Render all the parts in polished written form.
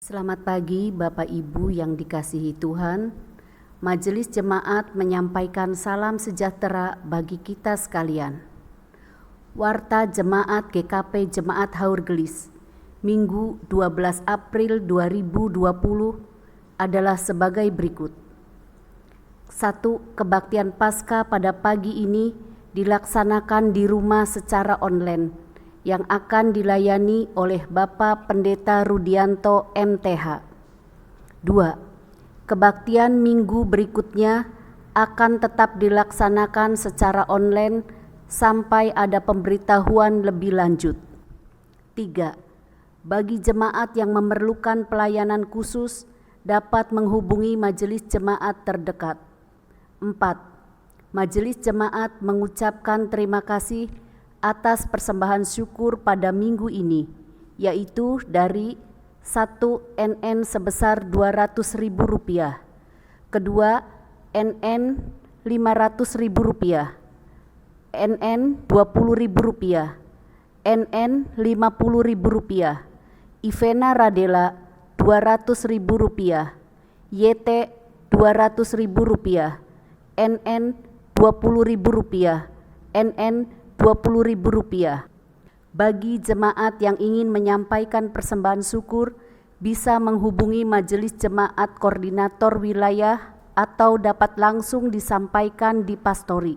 Selamat pagi Bapak Ibu yang dikasihi Tuhan. Majelis Jemaat menyampaikan salam sejahtera bagi kita sekalian. Warta Jemaat GKP Jemaat Haur Gelis, Minggu 12 April 2020 adalah sebagai berikut. 1. Kebaktian Paskah pada pagi ini dilaksanakan di rumah secara online yang akan dilayani oleh Bapak Pendeta Rudianto MTH. 2. Kebaktian minggu berikutnya akan tetap dilaksanakan secara online sampai ada pemberitahuan lebih lanjut. 3. Bagi jemaat yang memerlukan pelayanan khusus dapat menghubungi majelis jemaat terdekat. 4. Majelis jemaat mengucapkan terima kasih atas persembahan syukur pada minggu ini, yaitu dari 1 NN sebesar Rp200.000, kedua NN Rp500.000, NN Rp20.000, NN Rp50.000, Ivena Radela Rp200.000, YT Rp200.000, NN Rp20.000, NN Rp20.000. Bagi jemaat yang ingin menyampaikan persembahan syukur bisa menghubungi Majelis Jemaat Koordinator Wilayah atau dapat langsung disampaikan di pastori.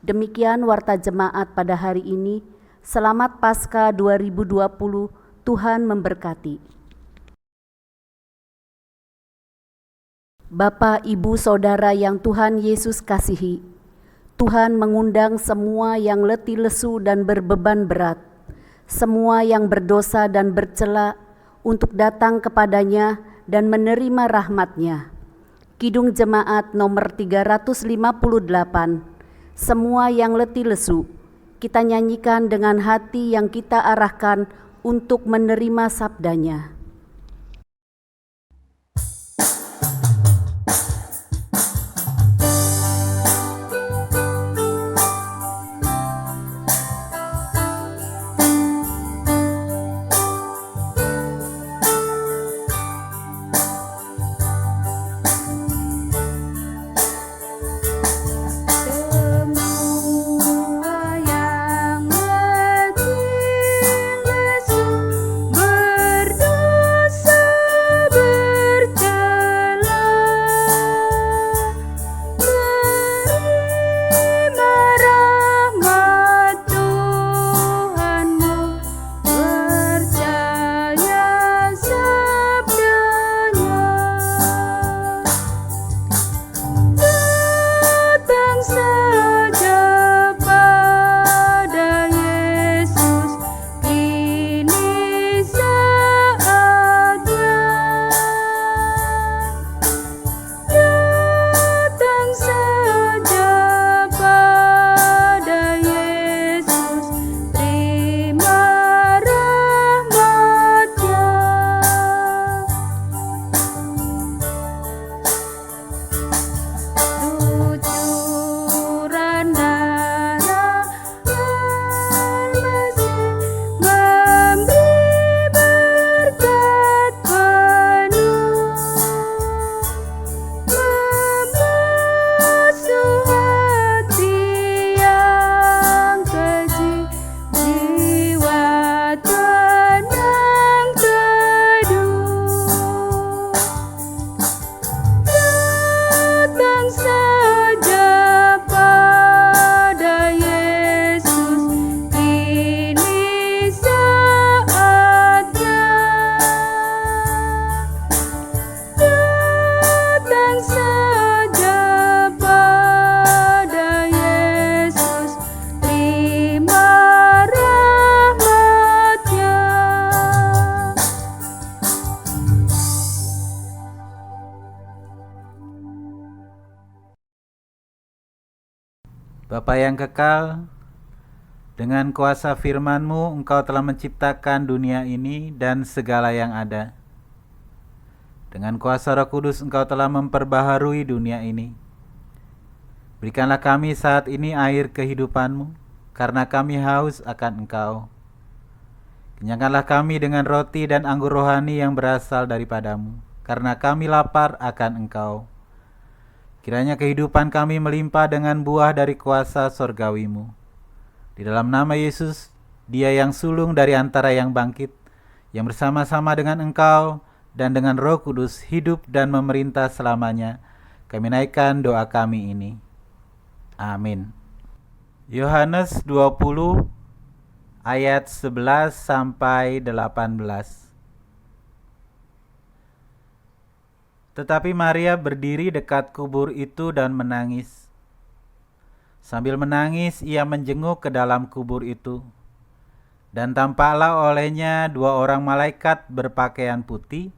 Demikian warta jemaat pada hari ini. Selamat Paskah 2020. Tuhan memberkati. Bapak, Ibu, Saudara yang Tuhan Yesus kasihi, Tuhan mengundang semua yang letih lesu dan berbeban berat, semua yang berdosa dan bercela untuk datang kepadanya dan menerima rahmat-Nya. Kidung Jemaat nomor 358, semua yang letih lesu, kita nyanyikan dengan hati yang kita arahkan untuk menerima sabda-Nya. Bapa yang kekal, dengan kuasa firman-Mu Engkau telah menciptakan dunia ini dan segala yang ada. Dengan kuasa Roh Kudus Engkau telah memperbaharui dunia ini. Berikanlah kami saat ini air kehidupan-Mu, karena kami haus akan Engkau. Kenyangkanlah kami dengan roti dan anggur rohani yang berasal daripadamu, karena kami lapar akan Engkau. Kiranya kehidupan kami melimpah dengan buah dari kuasa sorgawimu. Di dalam nama Yesus, Dia yang sulung dari antara yang bangkit, yang bersama-sama dengan Engkau dan dengan Roh Kudus hidup dan memerintah selamanya, kami naikkan doa kami ini. Amin. Yohanes 20 ayat 11 sampai 18. Tetapi Maria berdiri dekat kubur itu dan menangis. Sambil menangis, ia menjenguk ke dalam kubur itu. Dan tampaklah olehnya 2 orang malaikat berpakaian putih,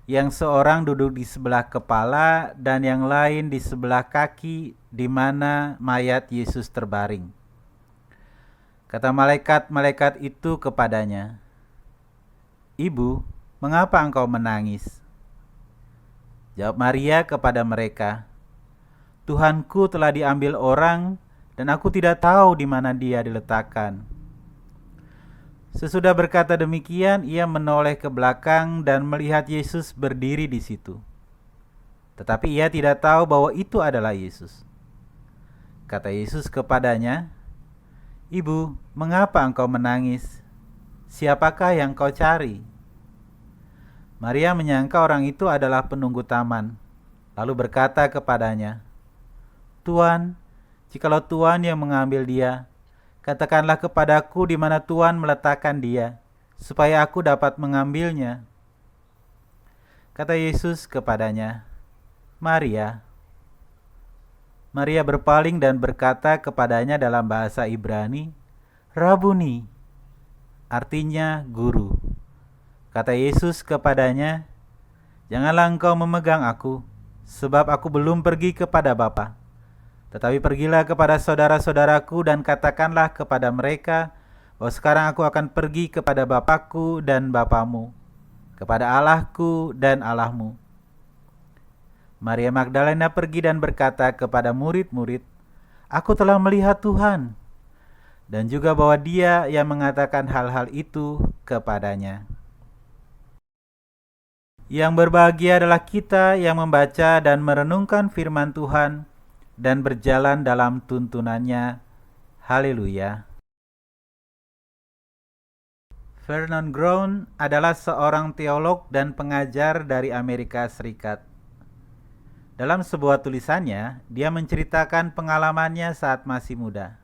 yang seorang duduk di sebelah kepala dan yang lain di sebelah kaki di mana mayat Yesus terbaring. Kata malaikat-malaikat itu kepadanya, "Ibu, mengapa engkau menangis?" Jawab Maria kepada mereka, "Tuhanku telah diambil orang dan aku tidak tahu di mana Dia diletakkan." Sesudah berkata demikian, ia menoleh ke belakang dan melihat Yesus berdiri di situ. Tetapi ia tidak tahu bahwa itu adalah Yesus. Kata Yesus kepadanya, "Ibu, mengapa engkau menangis? Siapakah yang kau cari?" Maria menyangka orang itu adalah penunggu taman, lalu berkata kepadanya, "Tuan, jikalau Tuan yang mengambil dia, katakanlah kepadaku di mana Tuan meletakkan dia, supaya aku dapat mengambilnya." Kata Yesus kepadanya, "Maria." Maria berpaling dan berkata kepadanya dalam bahasa Ibrani, "Rabuni," artinya guru. Kata Yesus kepadanya, "Janganlah engkau memegang aku, sebab aku belum pergi kepada Bapa. Tetapi pergilah kepada saudara-saudaraku dan katakanlah kepada mereka bahwa sekarang aku akan pergi kepada Bapakku dan Bapamu, kepada Allahku dan Allahmu." Maria Magdalena pergi dan berkata kepada murid-murid, "Aku telah melihat Tuhan," dan juga bahwa Dia yang mengatakan hal-hal itu kepadanya. Yang berbahagia adalah kita yang membaca dan merenungkan firman Tuhan dan berjalan dalam tuntunannya. Haleluya. Vernon Grown adalah seorang teolog dan pengajar dari Amerika Serikat. Dalam sebuah tulisannya, dia menceritakan pengalamannya saat masih muda.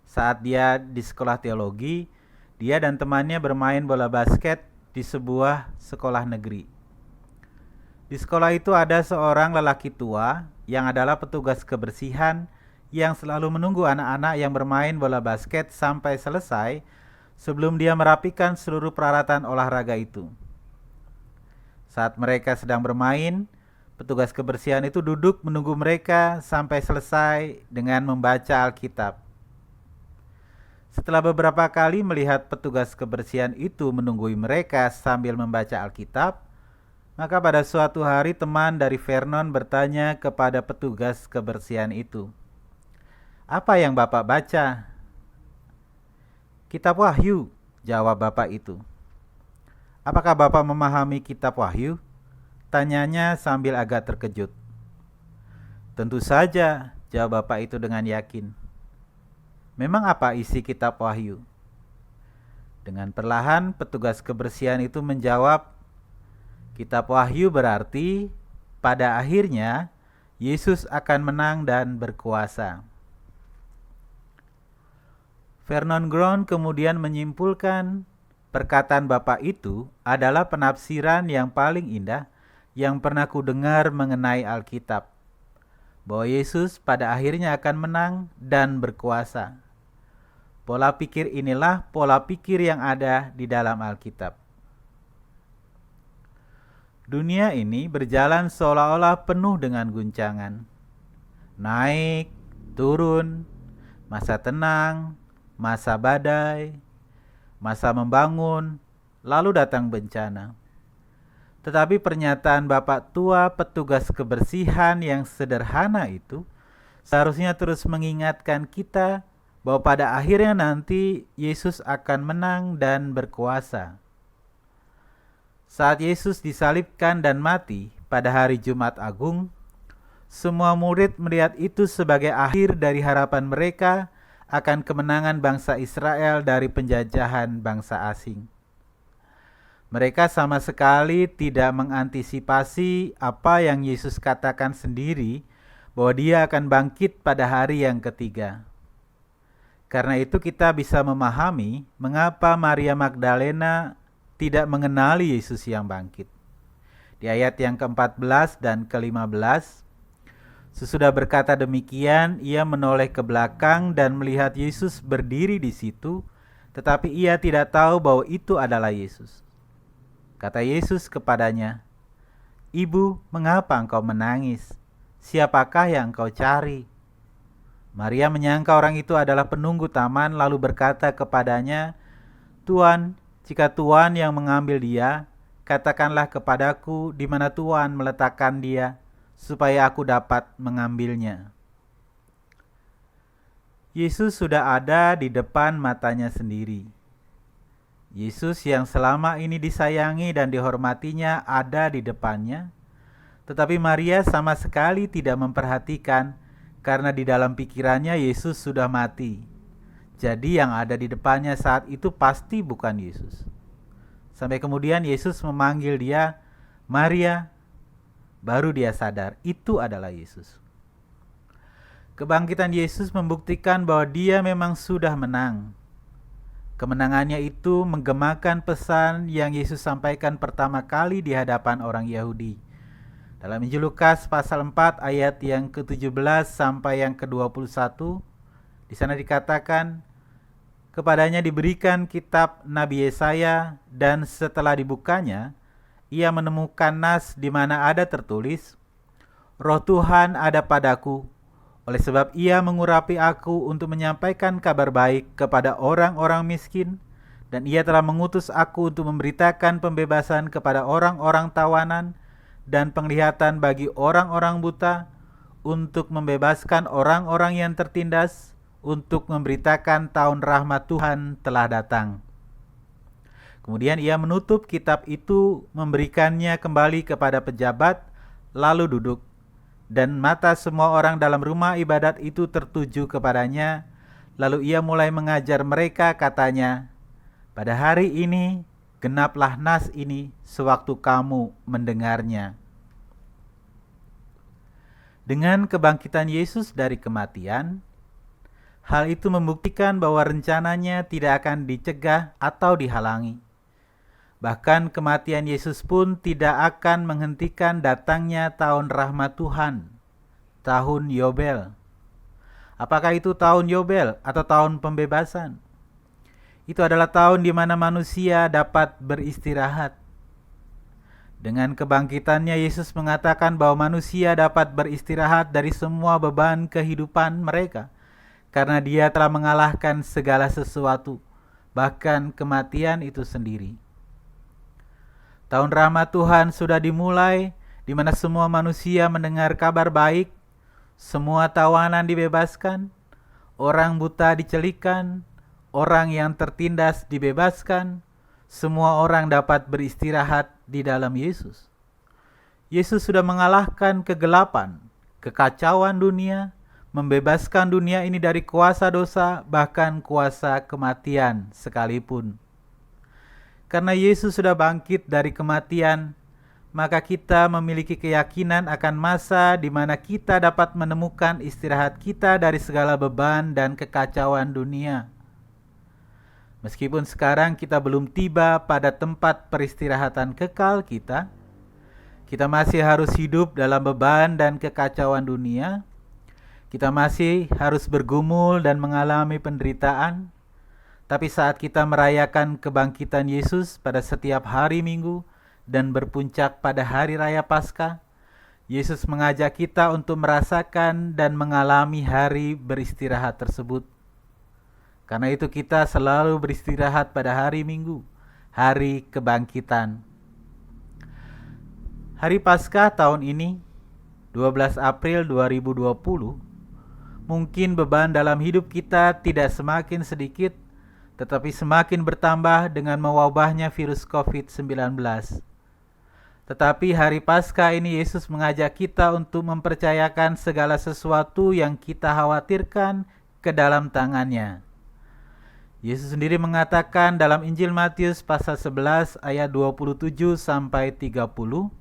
Saat dia di sekolah teologi, dia dan temannya bermain bola basket di sebuah sekolah negeri. Di sekolah itu ada seorang lelaki tua yang adalah petugas kebersihan yang selalu menunggu anak-anak yang bermain bola basket sampai selesai sebelum dia merapikan seluruh peralatan olahraga itu. Saat mereka sedang bermain, petugas kebersihan itu duduk menunggu mereka sampai selesai dengan membaca Alkitab. Setelah beberapa kali melihat petugas kebersihan itu menunggui mereka sambil membaca Alkitab, maka pada suatu hari teman dari Vernon bertanya kepada petugas kebersihan itu, "Apa yang Bapak baca?" "Kitab Wahyu," jawab bapak itu. "Apakah Bapak memahami kitab Wahyu?" tanyanya sambil agak terkejut. "Tentu saja," jawab bapak itu dengan yakin. "Memang apa isi kitab Wahyu?" Dengan perlahan petugas kebersihan itu menjawab, "Kitab Wahyu berarti pada akhirnya Yesus akan menang dan berkuasa." Vernon Grown kemudian menyimpulkan perkataan bapak itu adalah penafsiran yang paling indah yang pernah kudengar mengenai Alkitab, bahwa Yesus pada akhirnya akan menang dan berkuasa. Pola pikir inilah pola pikir yang ada di dalam Alkitab. Dunia ini berjalan seolah-olah penuh dengan guncangan. Naik, turun, masa tenang, masa badai, masa membangun, lalu datang bencana. Tetapi pernyataan Bapak tua petugas kebersihan yang sederhana itu seharusnya terus mengingatkan kita bahwa pada akhirnya nanti Yesus akan menang dan berkuasa. Saat Yesus disalibkan dan mati pada hari Jumat Agung, semua murid melihat itu sebagai akhir dari harapan mereka akan kemenangan bangsa Israel dari penjajahan bangsa asing. Mereka sama sekali tidak mengantisipasi apa yang Yesus katakan sendiri, bahwa dia akan bangkit pada hari yang ketiga. Karena itu kita bisa memahami mengapa Maria Magdalena tidak mengenali Yesus yang bangkit. Di ayat yang ke-14 dan ke-15, sesudah berkata demikian, ia menoleh ke belakang dan melihat Yesus berdiri di situ, tetapi ia tidak tahu bahwa itu adalah Yesus. Kata Yesus kepadanya, "Ibu, mengapa engkau menangis? Siapakah yang engkau cari?" Maria menyangka orang itu adalah penunggu taman, lalu berkata kepadanya, "Tuan, jika Tuan yang mengambil dia, katakanlah kepadaku di mana Tuan meletakkan dia, supaya aku dapat mengambilnya." Yesus sudah ada di depan matanya sendiri. Yesus yang selama ini disayangi dan dihormatinya ada di depannya, tetapi Maria sama sekali tidak memperhatikan, karena di dalam pikirannya Yesus sudah mati. Jadi yang ada di depannya saat itu pasti bukan Yesus. Sampai kemudian Yesus memanggil dia, "Maria." Baru dia sadar itu adalah Yesus. Kebangkitan Yesus membuktikan bahwa dia memang sudah menang. Kemenangannya itu menggemakan pesan yang Yesus sampaikan pertama kali di hadapan orang Yahudi. Dalam Injil Lukas pasal 4 ayat yang ke-17 sampai yang ke-21, di sana dikatakan, kepadanya diberikan kitab Nabi Yesaya, dan setelah dibukanya, ia menemukan nas di mana ada tertulis, "Roh Tuhan ada padaku, oleh sebab ia mengurapi aku untuk menyampaikan kabar baik kepada orang-orang miskin, dan ia telah mengutus aku untuk memberitakan pembebasan kepada orang-orang tawanan, dan penglihatan bagi orang-orang buta, untuk membebaskan orang-orang yang tertindas, untuk memberitakan tahun rahmat Tuhan telah datang." Kemudian ia menutup kitab itu, memberikannya kembali kepada pejabat, lalu duduk. Dan mata semua orang dalam rumah ibadat itu tertuju kepadanya. Lalu ia mulai mengajar mereka, katanya, "Pada hari ini genaplah nas ini sewaktu kamu mendengarnya." Dengan kebangkitan Yesus dari kematian, hal itu membuktikan bahwa rencananya tidak akan dicegah atau dihalangi. Bahkan kematian Yesus pun tidak akan menghentikan datangnya tahun rahmat Tuhan, tahun Yobel. Apakah itu tahun Yobel atau tahun pembebasan? Itu adalah tahun di mana manusia dapat beristirahat. Dengan kebangkitannya, Yesus mengatakan bahwa manusia dapat beristirahat dari semua beban kehidupan mereka, karena Dia telah mengalahkan segala sesuatu, bahkan kematian itu sendiri. Tahun rahmat Tuhan sudah dimulai, di mana semua manusia mendengar kabar baik, semua tawanan dibebaskan, orang buta dicelikan, orang yang tertindas dibebaskan, semua orang dapat beristirahat di dalam Yesus. Yesus sudah mengalahkan kegelapan, kekacauan dunia, membebaskan dunia ini dari kuasa dosa, bahkan kuasa kematian sekalipun. Karena Yesus sudah bangkit dari kematian, maka kita memiliki keyakinan akan masa di mana kita dapat menemukan istirahat kita dari segala beban dan kekacauan dunia. Meskipun sekarang kita belum tiba pada tempat peristirahatan kekal kita masih harus hidup dalam beban dan kekacauan dunia. Kita masih harus bergumul dan mengalami penderitaan. Tapi saat kita merayakan kebangkitan Yesus pada setiap hari Minggu dan berpuncak pada hari raya Paskah, Yesus mengajak kita untuk merasakan dan mengalami hari beristirahat tersebut. Karena itu kita selalu beristirahat pada hari Minggu, hari kebangkitan. Hari Paskah tahun ini, 12 April 2020, mungkin beban dalam hidup kita tidak semakin sedikit, tetapi semakin bertambah dengan mewabahnya virus COVID-19. Tetapi hari Paskah ini Yesus mengajak kita untuk mempercayakan segala sesuatu yang kita khawatirkan ke dalam tangan-Nya. Yesus sendiri mengatakan dalam Injil Matius pasal 11 ayat 27 sampai 30,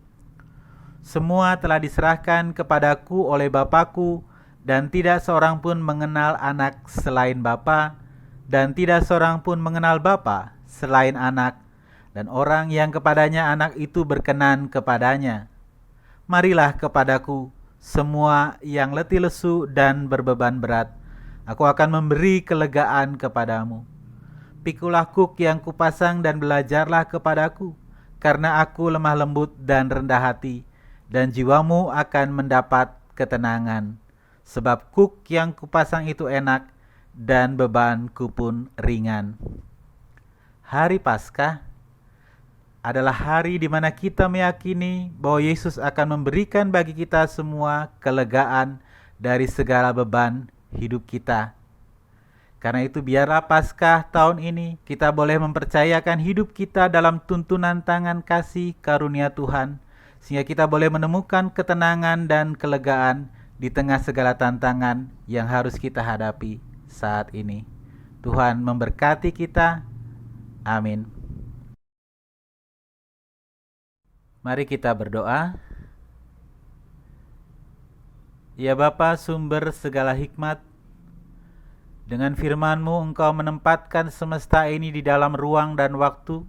"Semua telah diserahkan kepadaku oleh Bapa-Ku, dan tidak seorang pun mengenal anak selain Bapa, dan tidak seorang pun mengenal Bapa selain anak, dan orang yang kepadanya anak itu berkenan kepadanya. Marilah kepadaku, semua yang letih lesu dan berbeban berat, aku akan memberi kelegaan kepadamu. Pikulah kuk yang kupasang dan belajarlah kepadaku, karena aku lemah lembut dan rendah hati, dan jiwamu akan mendapat ketenangan. Sebab kuk yang kupasang itu enak, dan bebanku pun ringan." Hari Paskah adalah hari di mana kita meyakini bahwa Yesus akan memberikan bagi kita semua kelegaan dari segala beban hidup kita. Karena itu biarlah Paskah tahun ini kita boleh mempercayakan hidup kita dalam tuntunan tangan kasih karunia Tuhan, sehingga kita boleh menemukan ketenangan dan kelegaan di tengah segala tantangan yang harus kita hadapi saat ini. Tuhan memberkati kita. Amin. Mari kita berdoa. Ya Bapa, sumber segala hikmat, dengan firman-Mu Engkau menempatkan semesta ini di dalam ruang dan waktu,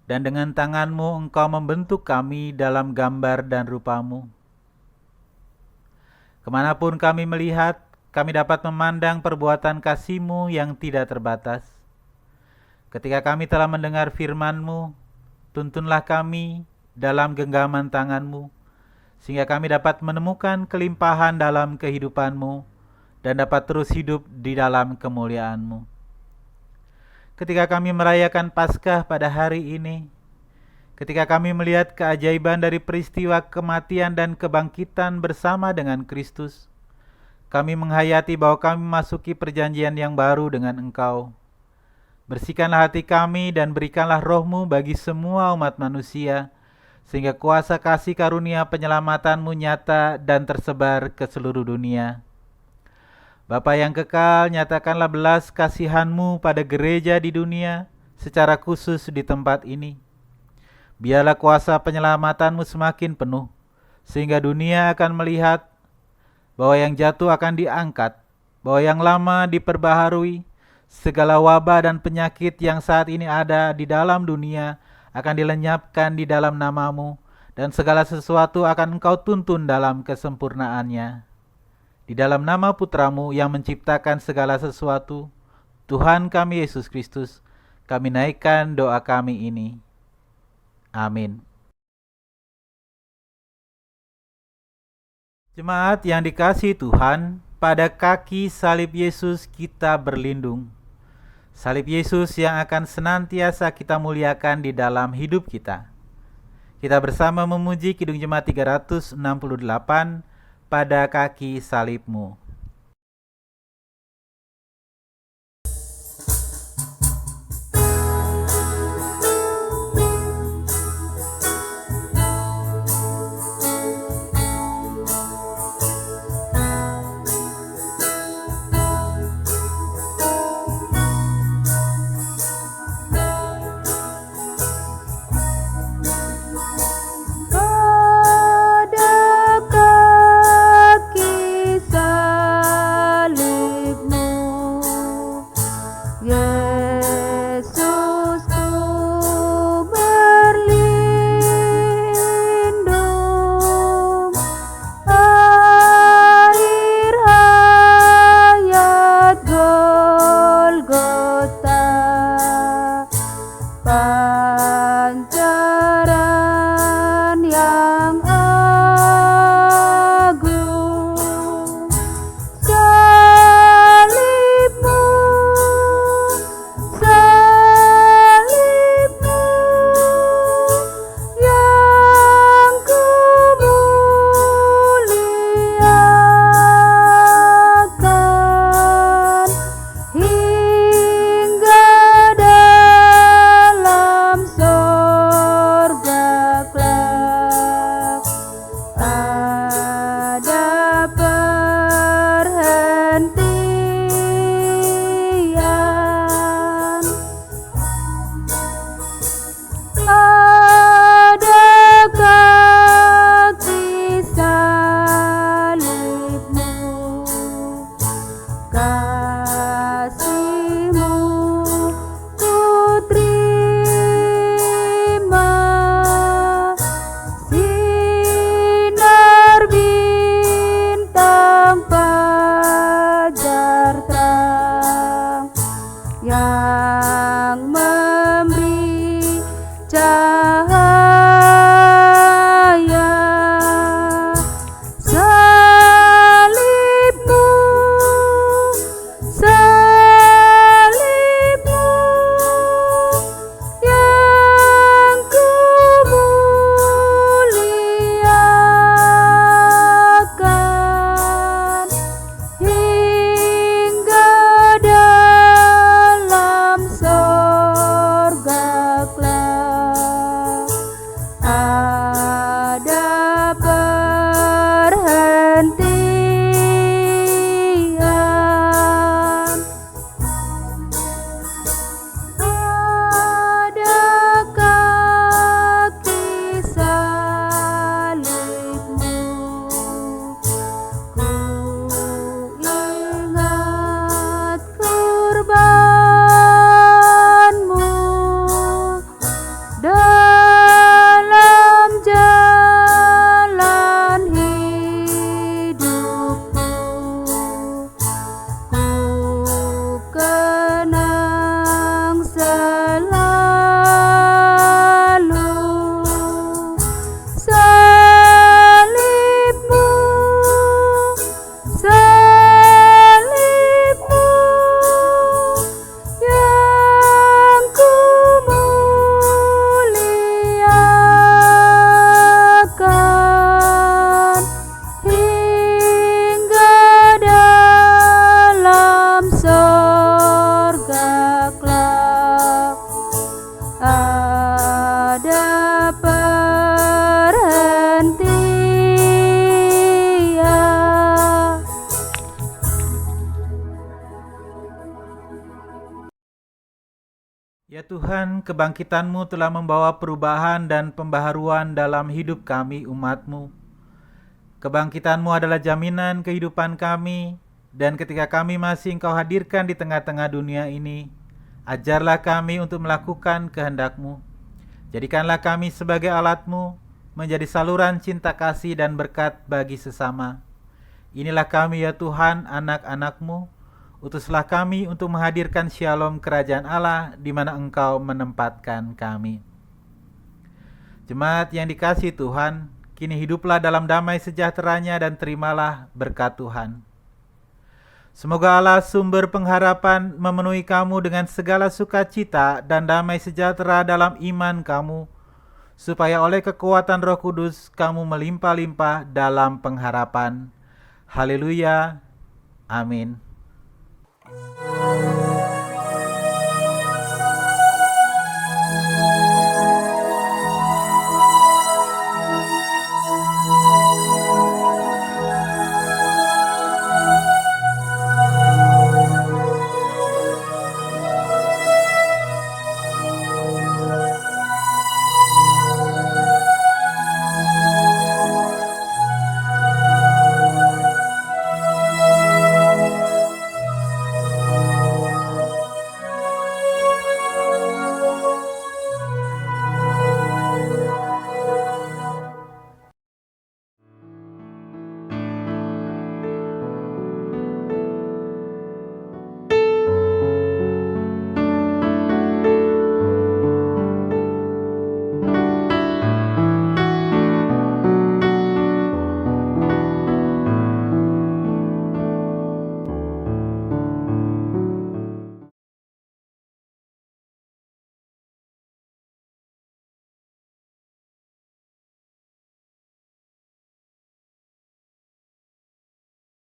dan dengan tangan-Mu Engkau membentuk kami dalam gambar dan rupa-Mu. Kemanapun kami melihat, kami dapat memandang perbuatan kasih-Mu yang tidak terbatas. Ketika kami telah mendengar firman-Mu, tuntunlah kami dalam genggaman tangan-Mu, sehingga kami dapat menemukan kelimpahan dalam kehidupan-Mu, dan dapat terus hidup di dalam kemuliaan-Mu. Ketika kami merayakan Paskah pada hari ini, ketika kami melihat keajaiban dari peristiwa kematian dan kebangkitan bersama dengan Kristus, kami menghayati bahwa kami memasuki perjanjian yang baru dengan Engkau. Bersihkanlah hati kami dan berikanlah Roh-Mu bagi semua umat manusia, sehingga kuasa kasih karunia penyelamatan-Mu nyata dan tersebar ke seluruh dunia. Bapa yang kekal, nyatakanlah belas kasihan-Mu pada gereja di dunia, secara khusus di tempat ini. Biarlah kuasa penyelamatan-Mu semakin penuh, sehingga dunia akan melihat bahwa yang jatuh akan diangkat, bahwa yang lama diperbaharui, segala wabah dan penyakit yang saat ini ada di dalam dunia akan dilenyapkan di dalam nama-Mu, dan segala sesuatu akan Engkau tuntun dalam kesempurnaannya. Di dalam nama Putra-Mu yang menciptakan segala sesuatu, Tuhan kami Yesus Kristus, kami naikkan doa kami ini. Amin. Jemaat yang dikasihi Tuhan, pada kaki salib Yesus kita berlindung. Salib Yesus yang akan senantiasa kita muliakan di dalam hidup kita. Kita bersama memuji Kidung Jemaat 368, pada kaki salib-Mu. Pada kaki salib Adakah kisah salibmu, kasihmu ku terima, sinar bintang fajar terang yang memberi cahaya. Salibmu, salibmu yang ku muliakan hingga dalam sorga kelak. Ada perhentian, adakah kisah salibmu, ku ingat kurbanmu dalam jalan hidupku. Ku kenang selalu salibmu, salibmu yang ku muliakan hingga dalam sorga kelak. Ada perhentian. Ya Tuhan, kebangkitan-Mu telah membawa perubahan dan pembaharuan dalam hidup kami umat-Mu. Kebangkitan-Mu adalah jaminan kehidupan kami, dan ketika kami masih Engkau hadirkan di tengah-tengah dunia ini, ajarlah kami untuk melakukan kehendak-Mu. Jadikanlah kami sebagai alat-Mu, menjadi saluran cinta kasih dan berkat bagi sesama. Inilah kami ya Tuhan, anak-anak-Mu. Utuslah kami untuk menghadirkan shalom kerajaan Allah di mana Engkau menempatkan kami. Jemaat yang dikasihi Tuhan, kini hiduplah dalam damai sejahteranya dan terimalah berkat Tuhan. Semoga Allah sumber pengharapan memenuhi kamu dengan segala sukacita dan damai sejahtera dalam iman kamu, supaya oleh kekuatan Roh Kudus kamu melimpah-limpah dalam pengharapan. Haleluya. Amin.